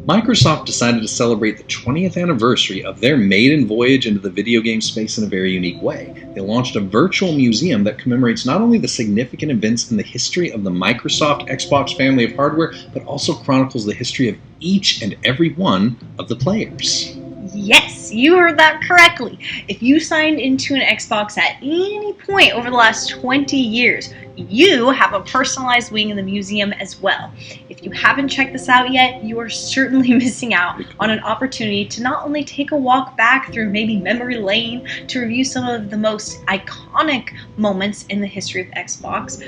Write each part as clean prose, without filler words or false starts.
Microsoft decided to celebrate the 20th anniversary of their maiden voyage into the video game space in a very unique way. They launched a virtual museum that commemorates not only the significant events in the history of the Microsoft Xbox family of hardware, but also chronicles the history of each and every one of the players. Yes, you heard that correctly. If you signed into an Xbox at any point over the last 20 years, you have a personalized wing in the museum as well. If you haven't checked this out yet, you are certainly missing out on an opportunity to not only take a walk back through maybe memory lane to review some of the most iconic moments in the history of Xbox,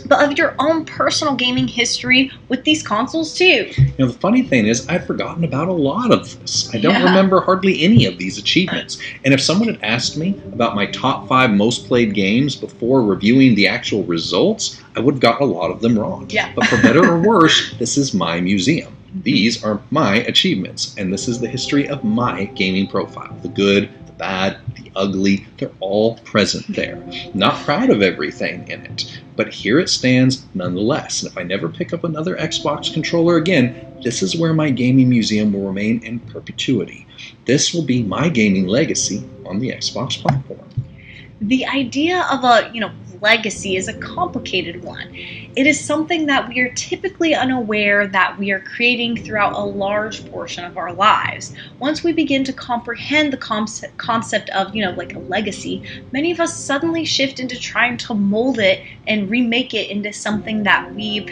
but of your own personal gaming history with these consoles too. The funny thing is, I'd forgotten about a lot of this. I don't remember hardly any of these achievements. And if someone had asked me about my top 5 most played games before reviewing the actual results, I would have gotten a lot of them wrong. Yeah. But for better or worse, this is my museum. These are my achievements, and this is the history of my gaming profile. The good, the bad, the ugly, they're all present there. Not proud of everything in it, but here it stands nonetheless. And if I never pick up another Xbox controller again, this is where my gaming museum will remain in perpetuity. This will be my gaming legacy on the Xbox platform. The idea of a, legacy is a complicated one. It is something that we are typically unaware that we are creating throughout a large portion of our lives. Once we begin to comprehend the concept of, like a legacy, many of us suddenly shift into trying to mold it and remake it into something that we,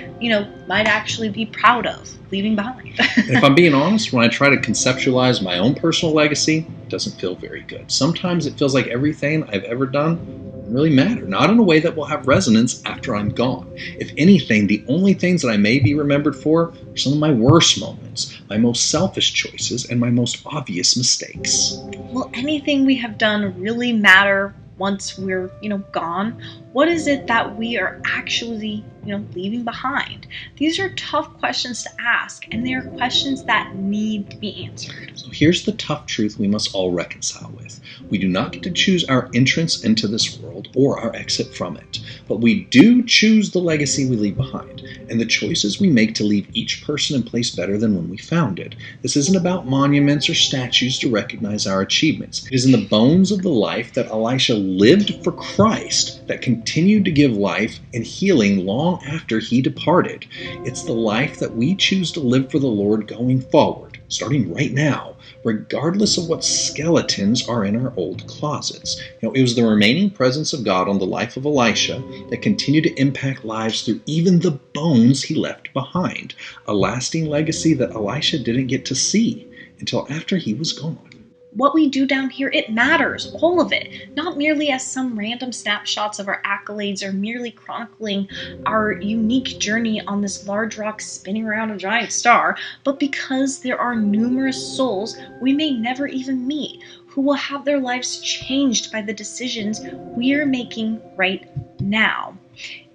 might actually be proud of leaving behind. And if I'm being honest, when I try to conceptualize my own personal legacy, it doesn't feel very good. Sometimes it feels like everything I've ever done doesn't really matter, not in a way that will have resonance after I'm gone. If anything, the only things that I may be remembered for are some of my worst moments, my most selfish choices, and my most obvious mistakes. Will anything we have done really matter once we're, gone? What is it that we are actually, leaving behind? These are tough questions to ask, and they are questions that need to be answered. So here's the tough truth we must all reconcile with. We do not get to choose our entrance into this world or our exit from it, but we do choose the legacy we leave behind and the choices we make to leave each person and place better than when we found it. This isn't about monuments or statues to recognize our achievements. It is in the bones of the life that Elisha lived for Christ that continued to give life and healing long after he departed. It's the life that we choose to live for the Lord going forward, starting right now, regardless of what skeletons are in our old closets. It was the remaining presence of God on the life of Elisha that continued to impact lives through even the bones he left behind, a lasting legacy that Elisha didn't get to see until after he was gone. What we do down here, it matters, all of it, not merely as some random snapshots of our accolades or merely chronicling our unique journey on this large rock spinning around a giant star, but because there are numerous souls we may never even meet who will have their lives changed by the decisions we are making right now,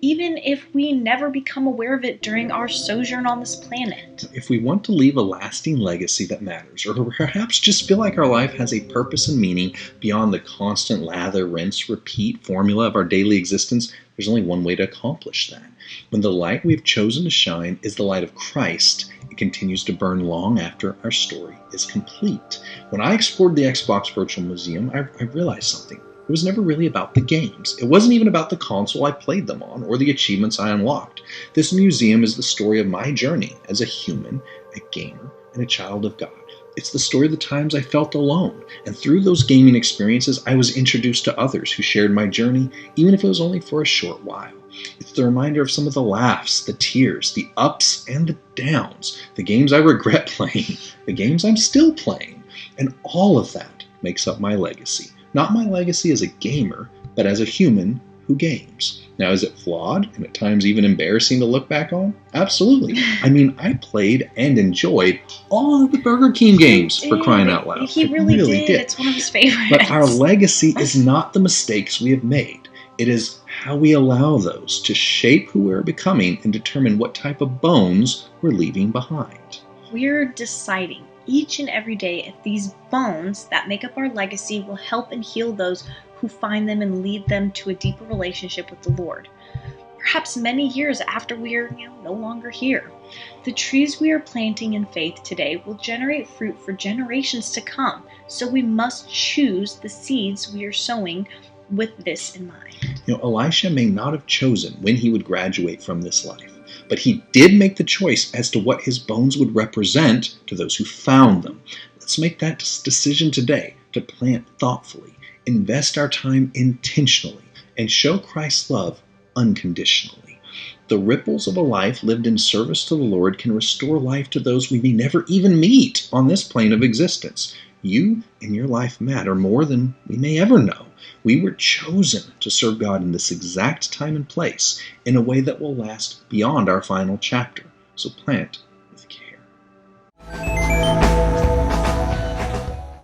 even if we never become aware of it during our sojourn on this planet. If we want to leave a lasting legacy that matters, or perhaps just feel like our life has a purpose and meaning beyond the constant lather, rinse, repeat formula of our daily existence, there's only one way to accomplish that. When the light we've chosen to shine is the light of Christ, it continues to burn long after our story is complete. When I explored the Xbox Virtual Museum, I realized something. It was never really about the games. It wasn't even about the console I played them on or the achievements I unlocked. This museum is the story of my journey as a human, a gamer, and a child of God. It's the story of the times I felt alone, and through those gaming experiences, I was introduced to others who shared my journey, even if it was only for a short while. It's the reminder of some of the laughs, the tears, the ups and the downs, the games I regret playing, the games I'm still playing, and all of that makes up my legacy. Not my legacy as a gamer, but as a human who games. Now, is it flawed and at times even embarrassing to look back on? Absolutely. I mean, I played and enjoyed all of the Burger King games, for crying out loud. He really did. It's one of his favorites. But our legacy is not the mistakes we have made. It is how we allow those to shape who we're becoming and determine what type of bones we're leaving behind. We're deciding each and every day if these bones that make up our legacy will help and heal those who find them and lead them to a deeper relationship with the Lord, perhaps many years after we're no longer here. The trees we are planting in faith today will generate fruit for generations to come, so we must choose the seeds we are sowing with this in mind. Elisha may not have chosen when he would graduate from this life, but he did make the choice as to what his bones would represent to those who found them. Let's make that decision today to plant thoughtfully, invest our time intentionally, and show Christ's love unconditionally. The ripples of a life lived in service to the Lord can restore life to those we may never even meet on this plane of existence. You and your life matter more than we may ever know. We were chosen to serve God in this exact time and place in a way that will last beyond our final chapter. So plant with care.